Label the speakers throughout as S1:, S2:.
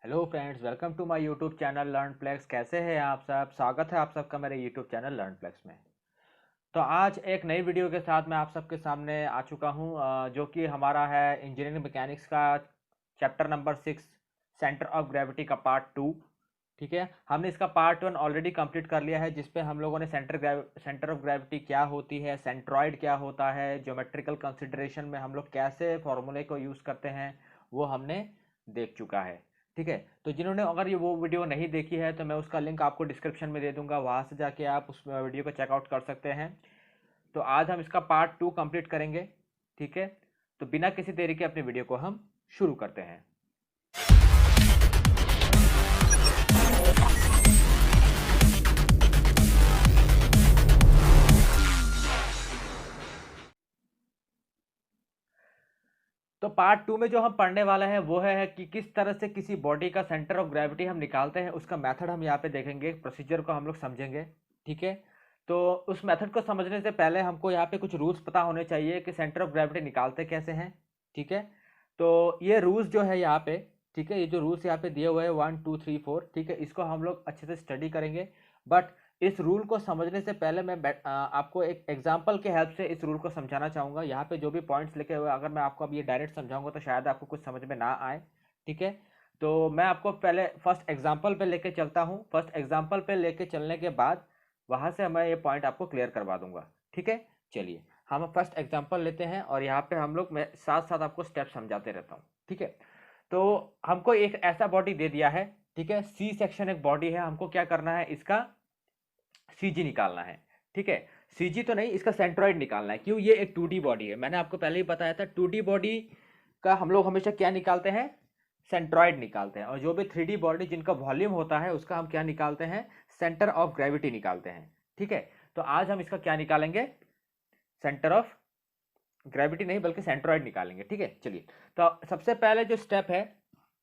S1: Hello friends, welcome to my YouTube channel Learn Plex. कैसे हैं आप सब? स्वागत है आप सबका मेरे यूट्यूब चैनल लर्न प्लेक्स में। तो आज एक नई वीडियो के साथ मैं आप सबके सामने आ चुका हूं, जो कि हमारा है इंजीनियरिंग मैकेनिक्स का chapter number 6, centre of gravity का पार्ट 2। ठीक है, हमने इसका पार्ट 1 ऑलरेडी कंप्लीट कर लिया है, जिसपे हम लोगों ने सेंटर ऑफ ग्रेविटी क्या होती है, सेंट्रॉइड क्या होता है, ज्योमेट्रिकल कंसिडरेशन में हम लोग कैसे फॉर्मूले को यूज़ करते हैं, वो हमने देख चुका है। ठीक है, तो जिन्होंने अगर ये वो वीडियो नहीं देखी है तो मैं उसका लिंक आपको डिस्क्रिप्शन में दे दूंगा, वहां से जाके आप उस वीडियो को चेकआउट कर सकते हैं। तो आज हम इसका पार्ट 2 कंप्लीट करेंगे। ठीक है, तो बिना किसी देरी के अपनी वीडियो को हम शुरू करते हैं। तो पार्ट 2 में जो हम पढ़ने वाले हैं वो है कि किस तरह से किसी बॉडी का सेंटर ऑफ ग्रेविटी हम निकालते हैं, उसका मेथड हम यहाँ पे देखेंगे, प्रोसीजर को हम लोग समझेंगे। ठीक है, तो उस मेथड को समझने से पहले हमको यहाँ पे कुछ रूल्स पता होने चाहिए कि सेंटर ऑफ ग्रेविटी निकालते कैसे हैं। ठीक है, तो ये रूल्स जो है यहाँ पे, ठीक है, ये जो रूल्स यहाँ पे दिए हुए हैं 1 2 3 4, ठीक है, इसको हम लोग अच्छे से स्टडी करेंगे। बट इस रूल को समझने से पहले मैं आपको एक एग्जांपल के हेल्प से इस रूल को समझाना चाहूँगा। यहाँ पे जो भी पॉइंट्स लिखे हुए, अगर मैं आपको अब ये डायरेक्ट समझाऊंगा तो शायद आपको कुछ समझ में ना आए। ठीक है, तो मैं आपको पहले फर्स्ट एग्जांपल पे लेके चलता हूँ। फर्स्ट एग्जांपल पे लेके चलने के बाद वहाँ से मैं ये पॉइंट आपको क्लियर करवा दूंगा। ठीक है, चलिए हम फर्स्ट एग्जाम्पल लेते हैं और यहाँ पे हम लोग, मैं साथ साथ आपको स्टेप समझाते रहता हूँ। ठीक है, तो हमको एक ऐसा बॉडी दे दिया है। ठीक है, सी सेक्शन एक बॉडी है, हमको क्या करना है, इसका सीजी निकालना है। ठीक है, सीजी तो नहीं, इसका सेंट्रॉइड निकालना है। क्यों? ये एक 2D बॉडी है, मैंने आपको पहले ही बताया था। 2D बॉडी का हम लोग हमेशा क्या निकालते हैं, सेंट्रॉइड निकालते हैं। और जो भी 3D बॉडी जिनका वॉल्यूम होता है उसका हम क्या निकालते हैं, सेंटर ऑफ ग्रेविटी निकालते हैं। ठीक है, तो आज हम इसका क्या निकालेंगे, सेंटर ऑफ ग्रेविटी नहीं बल्कि सेंट्रॉइड निकालेंगे। ठीक है, चलिए, तो सबसे पहले जो स्टेप है,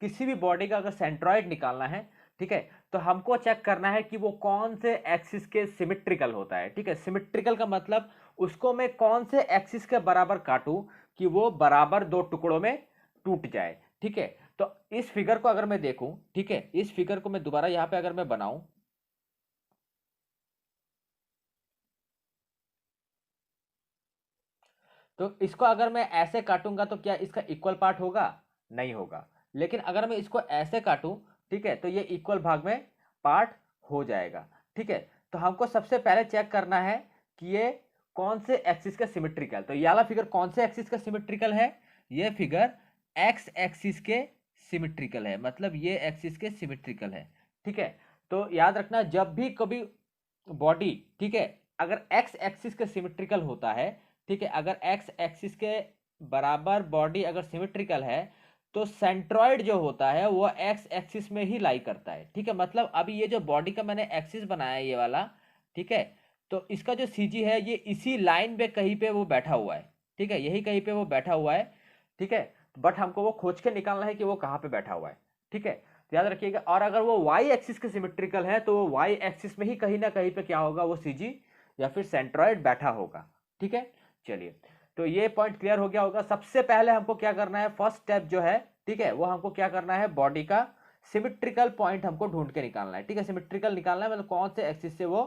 S1: किसी भी बॉडी का अगर सेंट्रॉइड निकालना है, ठीक है, तो हमको चेक करना है कि वो कौन से एक्सिस के सिमिट्रिकल होता है। ठीक है, सिमिट्रिकल का मतलब उसको मैं कौन से एक्सिस के बराबर काटूं कि वो बराबर दो टुकड़ों में टूट जाए। ठीक है, तो इस फिगर को अगर मैं देखूं, ठीक है, इस फिगर को मैं दोबारा यहां पे अगर मैं बनाऊं, तो इसको अगर मैं ऐसे काटूंगा तो क्या इसका इक्वल पार्ट होगा? नहीं होगा। लेकिन अगर मैं इसको ऐसे काटूं, ठीक है, तो ये इक्वल भाग में पार्ट हो जाएगा। ठीक है, तो हमको सबसे पहले चेक करना है कि ये कौन से एक्सिस का सिमेट्रिकल, तो ये वाला फिगर कौन से एक्सिस का सिमेट्रिकल है, ये फिगर एक्स एक्सिस के सिमेट्रिकल है, मतलब ये एक्सिस के सिमेट्रिकल है। ठीक है, तो याद रखना जब भी कभी बॉडी, ठीक है, अगर एक्स एक्सिस के सिमेट्रिकल होता है, ठीक है, अगर एक्स एक्सिस के बराबर बॉडी अगर सिमेट्रिकल है, तो सेंट्रॉइड जो होता है वो एक्स एक्सिस में ही लाई करता है। ठीक है, मतलब अभी ये जो बॉडी का मैंने एक्सिस बनाया है ये वाला, ठीक है, तो इसका जो सीजी है ये इसी लाइन पे कहीं पे वो बैठा हुआ है। ठीक है, यही कहीं पे वो बैठा हुआ है। ठीक है, बट हमको वो खोज के निकालना है कि वो कहाँ पे बैठा हुआ है। ठीक है, तो याद रखिएगा, और अगर वो वाई एक्सिस के सिमेट्रिकल है तो वो वाई एक्सिस में ही कहीं ना कहीं पे क्या होगा, वो सीजी या फिर सेंट्रॉइड बैठा होगा। ठीक है, चलिए, तो ये पॉइंट क्लियर हो गया होगा। सबसे पहले हमको क्या करना है, फर्स्ट स्टेप जो है, ठीक है, वो हमको क्या करना है, बॉडी का सिमेट्रिकल पॉइंट हमको ढूंढ के निकालना है। ठीक है, सिमेट्रिकल निकालना है मतलब कौन से एक्सिस से वो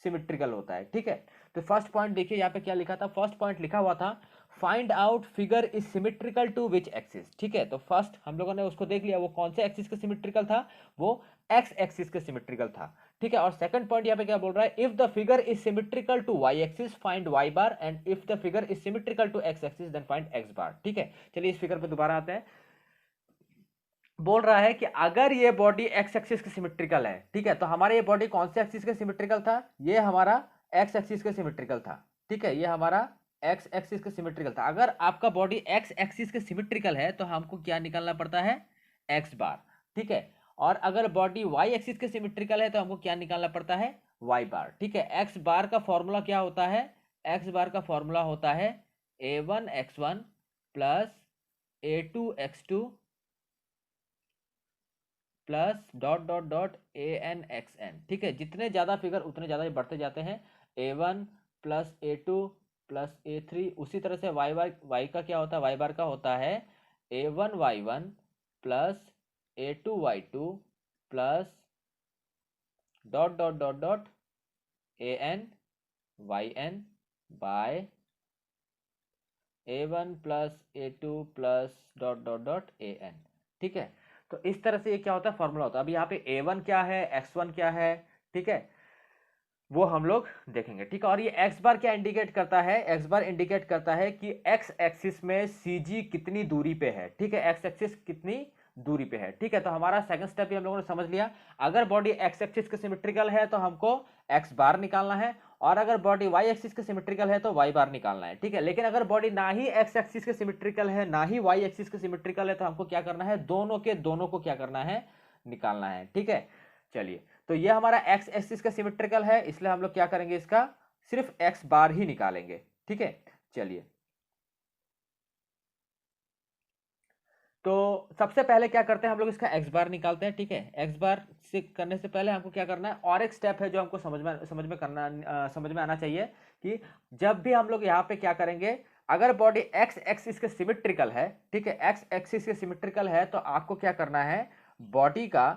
S1: सिमेट्रिकल होता है। ठीक है, तो फर्स्ट पॉइंट देखिए यहाँ पे क्या लिखा था, फर्स्ट पॉइंट लिखा हुआ था find out figure is symmetrical to which axis. ठीक है, तो फर्स्ट हम लोगों ने उसको देख लिया, वो कौन से एक्सिस के सिमेट्रिकल था, वो एक्स एक्सिस के सिमेट्रिकल था। ठीक है, और सेकंड पॉइंट यहाँ पे क्या बोल रहा है, if the figure is symmetrical to Y axis find Y bar, and if the figure is symmetrical to X axis then find X bar. ठीक है, चलिए इस फिगर पे दोबारा आते हैं। बोल रहा है कि अगर ये बॉडी एक्स एक्सिस के सिमेट्रिकल है, ठीक है, तो हमारा ये बॉडी कौन से एक्सिस के सिमेट्रिकल था, ये हमारा एक्स एक्सिस के सिमेट्रिकल था। ठीक है, ये हमारा एक्स एक्सिस के सिमेट्रिकल था। अगर आपका बॉडी एक्स एक्सिस के सिमेट्रिकल है तो हमको क्या निकालना पड़ता है, एक्स बार। ठीक है, और अगर बॉडी वाई एक्सिस के सिमेट्रिकल है तो हमको क्या निकालना पड़ता है, वाई बार। ठीक है, एक्स बार का फॉर्मूला क्या होता है, एक्स बार का फॉर्मूला होता है a1 x1 plus a2 x2 plus dot dot dot an xn। ठीक है, जितने ज़्यादा फिगर उतने ज़्यादा ये बढ़ते जाते हैं, a1 plus a2 plus a3। उसी तरह से वाई वाई वाई का क्या होता है, वाई बार का होता है a1 y1 plus a2y2 plus dot dot dot dot an yn by a1 plus a2 plus dot dot dot an। ठीक है, तो इस तरह से ये क्या होता है, फॉर्मूला होता है। अभी यहाँ पे a1 क्या है, x1 क्या है, ठीक है, वो हम लोग देखेंगे। ठीक है, और ये x बार क्या इंडिकेट करता है, x बार इंडिकेट करता है कि x एक्सिस में CG कितनी दूरी पे है। ठीक है, x एक्सिस कितनी दूरी पे है। ठीक है, तो हमारा सेकंड स्टेप भी हम लोगों ने समझ लिया। अगर बॉडी x एक्सिस के सिमेट्रिकल है तो हमको x बार निकालना है, और अगर बॉडी y एक्सिस के सिमेट्रिकल है तो y बार निकालना है। ठीक है, लेकिन अगर बॉडी ना ही x एक्सिस के सिमेट्रिकल है ना ही y एक्सिस के सिमेट्रिकल है तो हमको क्या करना है, दोनों के दोनों को क्या करना है, निकालना है। ठीक है, चलिए, तो ये हमारा x एक्सिस का सिमेट्रिकल है, इसलिए हम लोग क्या करेंगे, इसका सिर्फ x बार ही निकालेंगे। ठीक है, चलिए, तो सबसे पहले क्या करते हैं हम लोग, इसका x बार निकालते हैं। ठीक है, x बार से करने से पहले हमको क्या करना है, और एक स्टेप है जो हमको समझ में आना चाहिए कि जब भी हम लोग यहाँ पे क्या करेंगे, अगर बॉडी x एक्सिस के सिमेट्रिकल है, ठीक है, x एक्सिस के सिमेट्रिकल है, तो आपको क्या करना है, बॉडी का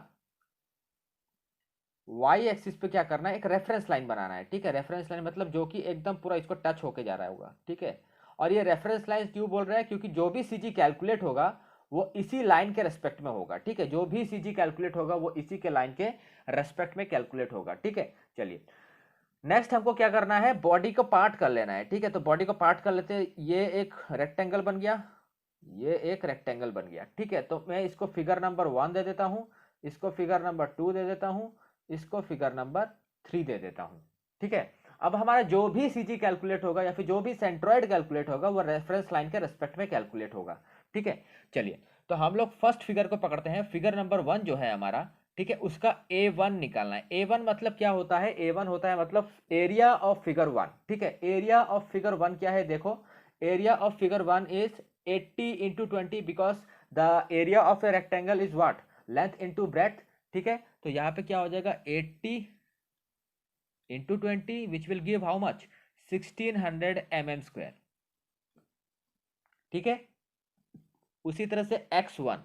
S1: y एक्सिस पे क्या करना है, एक रेफरेंस लाइन बनाना है। ठीक है, रेफरेंस लाइन मतलब जो कि एकदम पूरा इसको टच होके जा रहा होगा। ठीक है, और ये रेफरेंस लाइन क्यों बोल रहे हैं, क्योंकि जो भी CG कैलकुलेट होगा वो इसी लाइन के रेस्पेक्ट में होगा। ठीक है, जो भी CG कैलकुलेट होगा वो इसी के लाइन के रेस्पेक्ट में कैलकुलेट होगा। ठीक है, चलिए, नेक्स्ट हमको क्या करना है, बॉडी को पार्ट कर लेना है। ठीक है, तो बॉडी को पार्ट कर लेते हैं। ये एक रेक्टेंगल बन गया, ये एक रेक्टेंगल बन गया। ठीक है, तो मैं इसको फिगर नंबर 1 दे देता हूं, इसको फिगर नंबर 2 दे देता हूं, इसको फिगर नंबर 3 दे देता हूं। ठीक है, अब हमारा जो भी CG कैलकुलेट होगा या फिर जो भी सेंट्रॉइड कैलकुलेट होगा वो रेफरेंस लाइन के रेस्पेक्ट में कैलकुलेट होगा। ठीक है, चलिए, तो हम लोग फर्स्ट फिगर को पकड़ते हैं। फिगर नंबर 1 जो है हमारा, ठीक है, उसका A1 निकालना है। A1 मतलब क्या होता है, A1 होता है मतलब एरिया ऑफ फिगर 1। ठीक है, एरिया ऑफ फिगर 1 क्या है, देखो, area of figure 1 is 80 into 20 because the area of a rectangle is what, length into breadth। ठीक है, तो यहाँ पे क्या हो जाएगा, 80 into 20 which will give how much, 1600 mm square। ठीक है, उसी तरह से x1।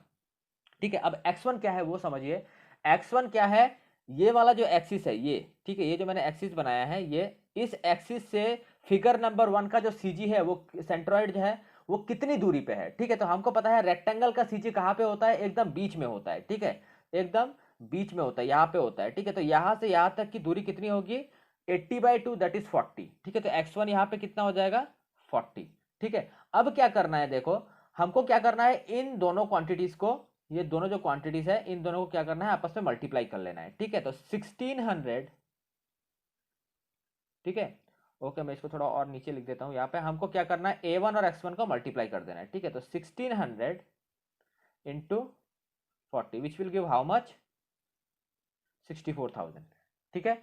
S1: ठीक है, अब x1 क्या है वो समझिए। x1 क्या है, ये वाला जो एक्सिस है ये, ठीक है, ये जो मैंने एक्सिस बनाया है, ये इस एक्सिस से फिगर नंबर 1 का जो CG है, वो सेंट्रॉइड जो है वो कितनी दूरी पे है। ठीक है, तो हमको पता है रेक्टेंगल का CG कहाँ पे होता है, एकदम बीच में होता है। ठीक है, एकदम बीच में होता है, यहाँ पे होता है। ठीक है, तो यहाँ से यहाँ तक की दूरी कितनी होगी, 80/2 दैट इज 40। ठीक है, तो x1 यहाँ पे कितना हो जाएगा, 40। ठीक है, अब क्या करना है, देखो, हमको क्या करना है, इन दोनों क्वांटिटीज को, ये दोनों जो क्वांटिटीज है इन दोनों को क्या करना है, आपस में मल्टीप्लाई कर लेना है। ठीक है, तो 1600, ठीक है, ओके, मैं इसको थोड़ा और नीचे लिख देता हूं। यहाँ पे हमको क्या करना है, A1 और x1 को मल्टीप्लाई कर देना है। ठीक है, तो 1600 into 40 which will give how much, 64,000। ठीक है,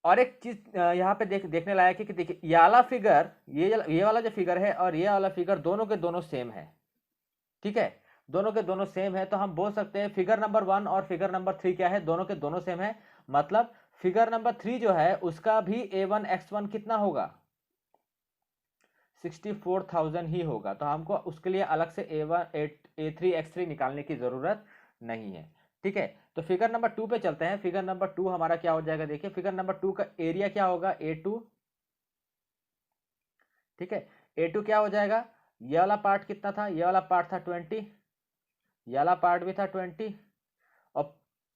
S1: और एक चीज यहाँ पे देखने लायक है कि देखिए, ये वाला फिगर, ये वाला जो फिगर है और ये वाला फिगर दोनों के दोनों सेम है। ठीक है, दोनों के दोनों सेम है, तो हम बोल सकते हैं फिगर नंबर 1 और फिगर नंबर 3 क्या है, दोनों के दोनों सेम है। मतलब फिगर नंबर 3 जो है उसका भी A1 x1 कितना होगा, 64,000 ही होगा। तो हमको उसके लिए अलग से A1 A3 x3 निकालने की जरूरत नहीं है। ठीक है, तो फिगर नंबर 2 पे चलते हैं। फिगर नंबर 2 हमारा क्या हो जाएगा, देखिए, फिगर नंबर 2 का एरिया क्या होगा, A2। ठीक है, A2 क्या हो जाएगा, ये वाला पार्ट कितना था, ये वाला पार्ट था 20, ये वाला पार्ट भी था 20,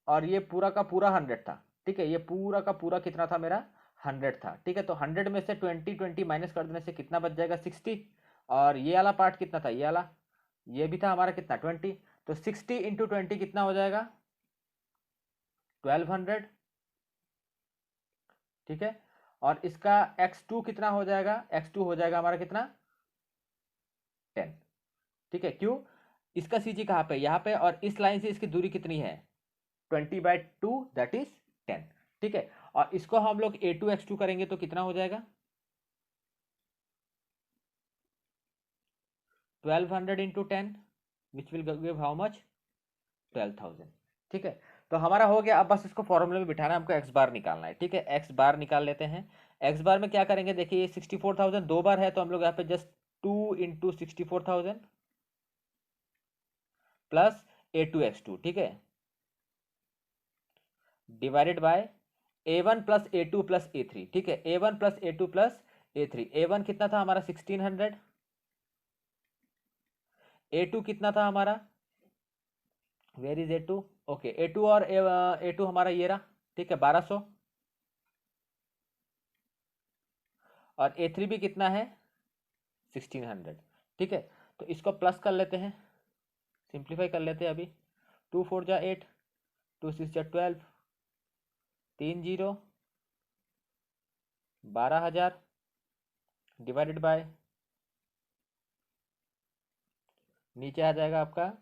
S1: और ये पूरा का पूरा 100 था। ठीक है, ये पूरा का पूरा कितना था मेरा, 100 था। ठीक है, तो 100 में से 20 माइनस कर देने से कितना बच जाएगा, 60। और ये वाला पार्ट कितना था, ये वाला, ये भी था हमारा कितना, 20। तो 60 इंटू 20 कितना हो जाएगा, 1200। ठीक है, और इसका x2 कितना हो जाएगा, x2 हो जाएगा हमारा कितना, 10। ठीक है, क्यों, इसका CG कहाँ पे, यहाँ पे, और इस लाइन से इसकी दूरी कितनी है, 20/2 दैट इज 10। ठीक है, और इसको हम लोग A2 x2 करेंगे तो कितना हो जाएगा, 1200 into 10 which will give how much, 12,000। ठीक है, तो हमारा हो गया। अब बस इसको फॉर्मूले में बिठाना है, हमको x बार निकालना है। ठीक है, x बार निकाल लेते हैं। x बार में क्या करेंगे, देखिए, ये 64,000 दो बार है, तो हम लोग यहाँ पे जस्ट 2 इंटू 64,000 प्लस A2X2, ठीक है, divided by A1 plus A2 plus A3, ठीक है, A1 plus A2 plus A3। A1 कितना था हमारा 1600, A2 कितना था हमारा, where is A2, okay, A2 और A2 हमारा ये रहा, ठीक है, 1200, और A3 भी कितना है 1600, ठीक है। तो इसको प्लस कर लेते हैं, सिंप्लीफाई कर लेते हैं अभी। 2 4 जा 8, 2 6 जा 12, 3 0, 12,000 डिवाइडेड बाय, नीचे आ जाएगा आपका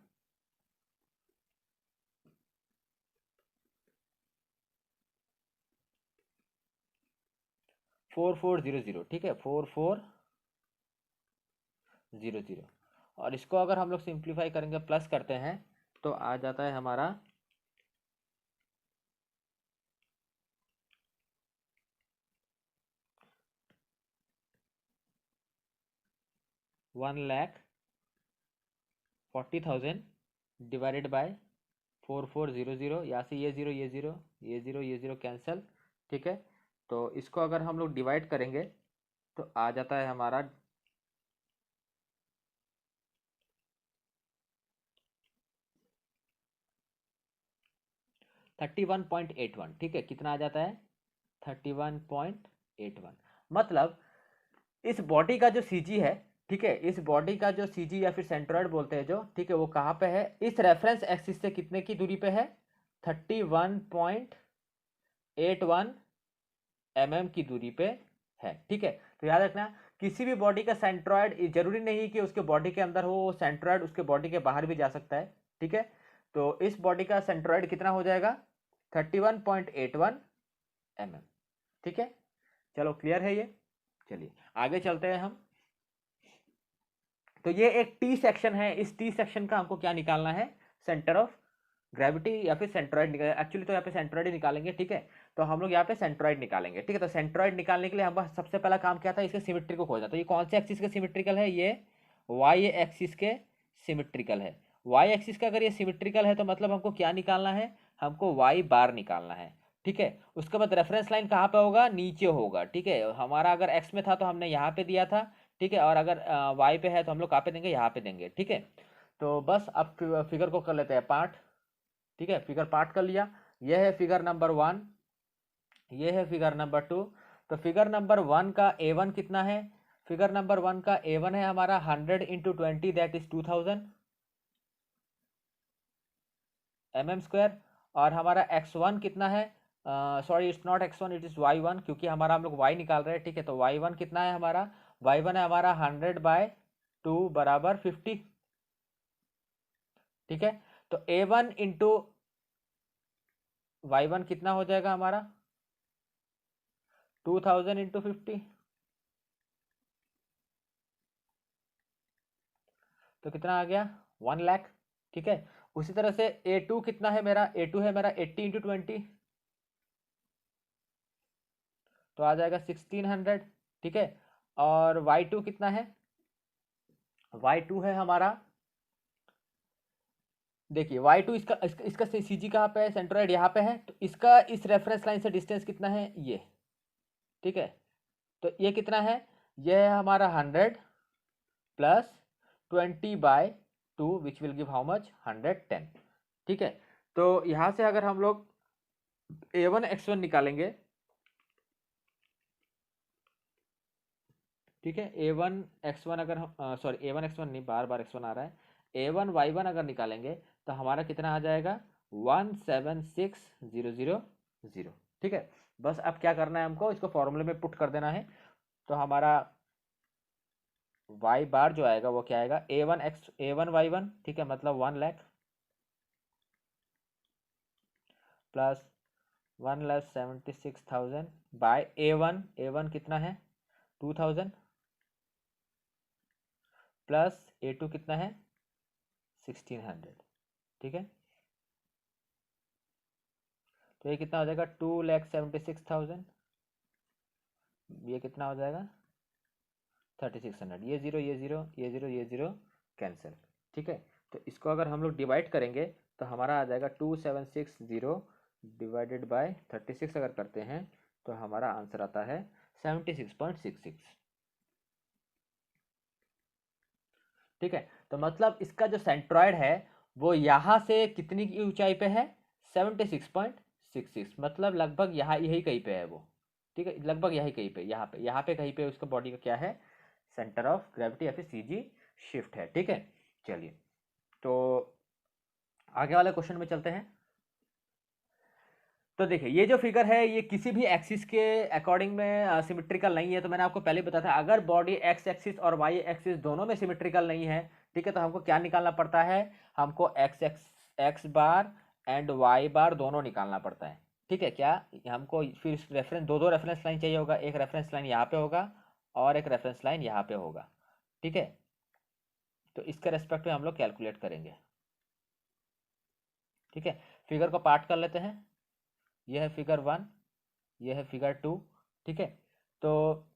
S1: 4400, ठीक है, 4400। और इसको अगर हम लोग सिंप्लीफाई करेंगे, प्लस करते हैं, तो आ जाता है हमारा 1,40,000 डिवाइडेड बाय 4400। यहाँ से ये जीरो, ये जीरो, ये जीरो, ये जीरो कैंसल, ठीक है। तो इसको अगर हम लोग डिवाइड करेंगे तो आ जाता है हमारा 31.81, ठीक है, कितना आ जाता है 31.81। मतलब इस बॉडी का जो सीजी है, ठीक है, इस बॉडी का जो सीजी या फिर सेंट्रॉइड बोलते हैं जो, ठीक है, वो कहाँ पे है, इस रेफरेंस एक्सिस से कितने की दूरी पे है, 31.81 mm की दूरी पे है, ठीक है। तो याद रखना, किसी भी बॉडी का सेंट्रॉइड जरूरी नहीं कि उसके बॉडी के अंदर हो, सेंट्रॉइड उसके बॉडी के बाहर भी जा सकता है, ठीक है। तो इस बॉडी का सेंट्रॉइड कितना हो जाएगा 31.81 mm, ठीक है। चलो क्लियर है ये, चलिए आगे चलते हैं हम। तो ये एक टी सेक्शन है, इस टी सेक्शन का हमको क्या निकालना है, सेंटर ऑफ ग्रेविटी या फिर सेंट्रॉइड निकाल, एक्चुअली तो यहाँ पे सेंट्रॉइड ही निकालेंगे, ठीक है। तो हम लोग यहाँ पे सेंट्रॉइड निकालेंगे, ठीक है। तो सेंट्रॉइड निकालने के लिए हम सबसे पहला काम क्या था, इसके सिमेट्री को खोजना। तो ये कौन से एक्सिस के सिमेट्रिकल है, ये वाई एक्सिस के सिमेट्रिकल है। वाई एक्सिस का अगर ये सिमेट्रिकल है तो मतलब हमको क्या निकालना है, हमको वाई बार निकालना है, ठीक है। उसके बाद रेफरेंस लाइन कहाँ पे होगा, नीचे होगा, ठीक है। हमारा अगर एक्स में था तो हमने यहाँ पे दिया था, ठीक है, और अगर वाई पे है तो हम लोग कहाँ पे देंगे, यहाँ पे देंगे, ठीक है। तो बस अब फिगर को कर लेते हैं पार्ट, ठीक है, फिगर पार्ट कर लिया। यह है फिगर नंबर 1, यह है फिगर नंबर 2। तो फिगर नंबर 1 का A1 कितना है, फिगर नंबर 1 का A1 है हमारा 100 इंटू 20, दैट इज 2000 mm²। और हमारा x1 कितना है, sorry it's not x1, it is y1, क्योंकि हमारा हम लोग y निकाल रहे हैं, ठीक है। तो y1 कितना है हमारा, y1 है हमारा 100/2 बराबर 50, ठीक है। तो A1 इंटू y1 कितना हो जाएगा हमारा 2000 इंटू 50, तो कितना आ गया 1 लाख, ठीक है। उसी तरह से A2 कितना है मेरा, A2 है मेरा 80 इंटू 20, तो आ जाएगा 1600, ठीक है। और Y2 कितना है, Y2 है हमारा, देखिए Y2 इसका सीजी कहाँ पे है, सेंट्रोइड यहाँ पे है, तो इसका इस रेफरेंस लाइन से डिस्टेंस कितना है ये, ठीक है। तो ये कितना है, ये है हमारा 100 plus 20/2 which will give how much 110, ठीक है। तो यहाँ से अगर हम लोग A1 x1 निकालेंगे, ठीक है, A1 x1 अगर हम सॉरी A1 x1 नहीं, बार बार x1 आ रहा है, A1 y1 अगर निकालेंगे तो हमारा कितना आ जाएगा 176,000, ठीक है। बस अब क्या करना है हमको, इसको फॉर्मूले में पुट कर देना है। तो हमारा y बार जो आएगा वो क्या आएगा, A1 y1, ठीक है, मतलब 1 लाख प्लस 1,76,000 बाय A1 कितना है 2000 प्लस A2 कितना है 1600, ठीक है। तो ये कितना हो जाएगा 2,76,000, ये कितना हो जाएगा 3600, ये जीरो, ये जीरो, ये जीरो, ये जीरो कैंसिल, ठीक है। तो इसको अगर हम लोग डिवाइड करेंगे तो हमारा आ जाएगा 2760 डिवाइडेड बाय 36 अगर करते हैं तो हमारा आंसर आता है 76.66। ठीक है, तो मतलब इसका जो सेंट्रॉइड है वो यहाँ से कितनी की ऊंचाई पे है, 76.66, मतलब लगभग यहाँ यही कहीं पे है वो। ठीक है, लगभग यही कहीं पे, यहाँ पे कहीं पे उसका बॉडी का क्या है, सेंटर ऑफ ग्रेविटी या फिर सीजी शिफ्ट है। ठीक है, चलिए तो आगे वाले क्वेश्चन में चलते हैं। तो देखिए ये जो फिगर है ये किसी भी एक्सिस के अकॉर्डिंग में सिमेट्रिकल नहीं है। तो मैंने आपको पहले ही बताया था अगर बॉडी एक्स एक्सिस और वाई एक्सिस दोनों में सिमेट्रिकल नहीं है, ठीक है, तो हमको क्या निकालना पड़ता है, हमको एक्स बार एंड वाई बार दोनों निकालना पड़ता है। ठीक है, क्या हमको फिर रेफरेंस दो रेफरेंस लाइन चाहिए होगा, एक रेफरेंस लाइन यहाँ पे होगा और एक रेफरेंस लाइन यहाँ पे होगा। ठीक है, तो इसके रेस्पेक्ट में हम लोग कैलकुलेट करेंगे। ठीक है, फिगर को पार्ट कर लेते हैं। यह है फिगर 1, यह है फिगर 2। ठीक है, तो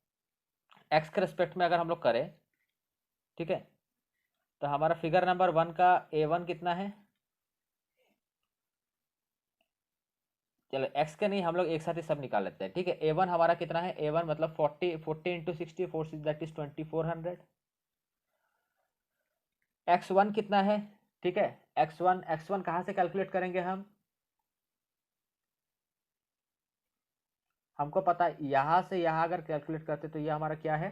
S1: एक्स के रेस्पेक्ट में अगर हम लोग करें, ठीक है, तो हमारा फिगर नंबर 1 का A1 कितना है, चलो एक्स के नहीं हम लोग एक साथ ही सब निकाल लेते हैं। ठीक है, A1 हमारा कितना है, A1 मतलब 40 इंटू 60 4 दैट इज 2400। x1 कितना है, ठीक है, x1 कहाँ से कैलकुलेट करेंगे हमको पता है यहाँ से यहाँ अगर कैलकुलेट करते तो ये हमारा क्या है,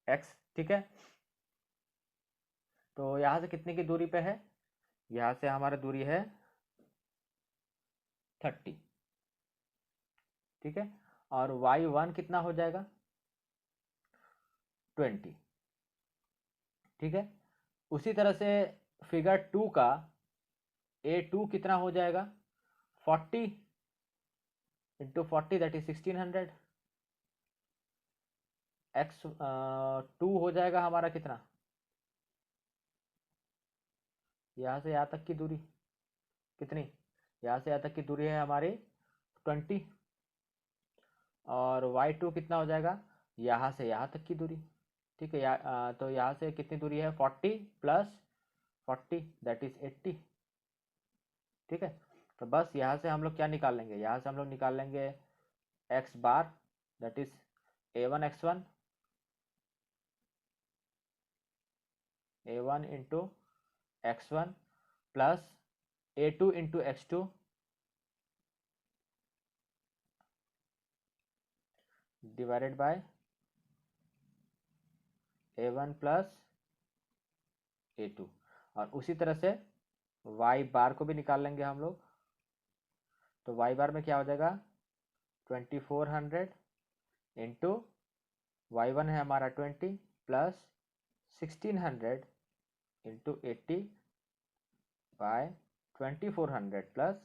S1: x। ठीक है, तो यहाँ से कितने की दूरी पे है, यहाँ से हमारा दूरी है 30। ठीक है, और y1 कितना हो जाएगा 20। ठीक है, उसी तरह से फिगर 2 का A2 कितना हो जाएगा 40 इंटू 40 दैट इज 1600। x2 हो जाएगा हमारा कितना, यहाँ से यहाँ तक की दूरी कितनी, यहाँ से यहाँ तक की दूरी है हमारी 20, और y2 कितना हो जाएगा यहाँ से यहाँ तक की दूरी। ठीक है, तो यहाँ से कितनी दूरी है 40 प्लस 40 दैट इज 80। ठीक है, तो बस यहाँ से हम लोग क्या निकाल लेंगे, यहाँ से हम लोग निकाल लेंगे x bar that is A1 into x1 plus A2 into x2 divided by A1 plus A2, और उसी तरह से y बार को भी निकाल लेंगे हम लोग। तो y बार में क्या हो जाएगा 2400 इंटू y1 है हमारा 20 प्लस 1600 इंटू 80 बाय 2400 प्लस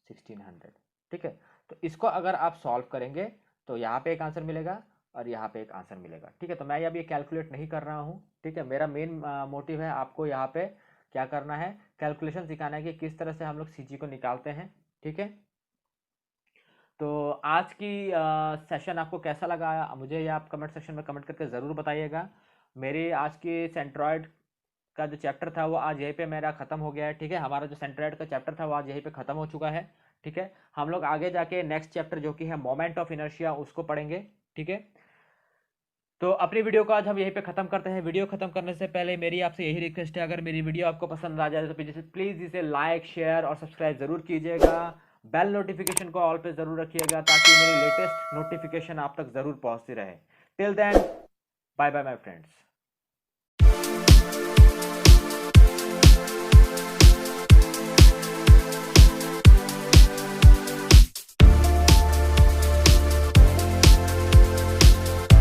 S1: 1600। ठीक है, तो इसको अगर आप सॉल्व करेंगे तो यहाँ पे एक आंसर मिलेगा और यहाँ पे एक आंसर मिलेगा। ठीक है, तो मैं अब ये कैलकुलेट नहीं कर रहा हूँ। ठीक है, मेरा मेन मोटिव है आपको यहाँ पे क्या करना है, कैलकुलेशन सिखाना है कि किस तरह से हम लोग सीजी को निकालते हैं। ठीक है, तो आज की सेशन आपको कैसा लगा मुझे ये आप कमेंट सेक्शन में कमेंट करके ज़रूर बताइएगा। मेरी आज की सेंट्रॉइड का जो चैप्टर था वो आज यहीं पे मेरा ख़त्म हो गया है। ठीक है, हमारा जो सेंट्रॉइड का चैप्टर था वो आज यहीं पे ख़त्म हो चुका है। ठीक है, हम लोग आगे जाके नेक्स्ट चैप्टर जो कि है मोमेंट ऑफ इनर्शिया उसको पढ़ेंगे। ठीक है, तो अपनी वीडियो को आज हम यहीं पे ख़त्म करते हैं। वीडियो ख़त्म करने से पहले मेरी आपसे यही रिक्वेस्ट है, अगर मेरी वीडियो आपको पसंद आ जाए तो प्लीज़ इसे लाइक शेयर और सब्सक्राइब ज़रूर कीजिएगा। बेल नोटिफिकेशन को ऑल पे ज़रूर रखिएगा ताकि मेरी लेटेस्ट नोटिफिकेशन आप तक ज़रूर पहुँचती रहे। Till then bye bye my friends.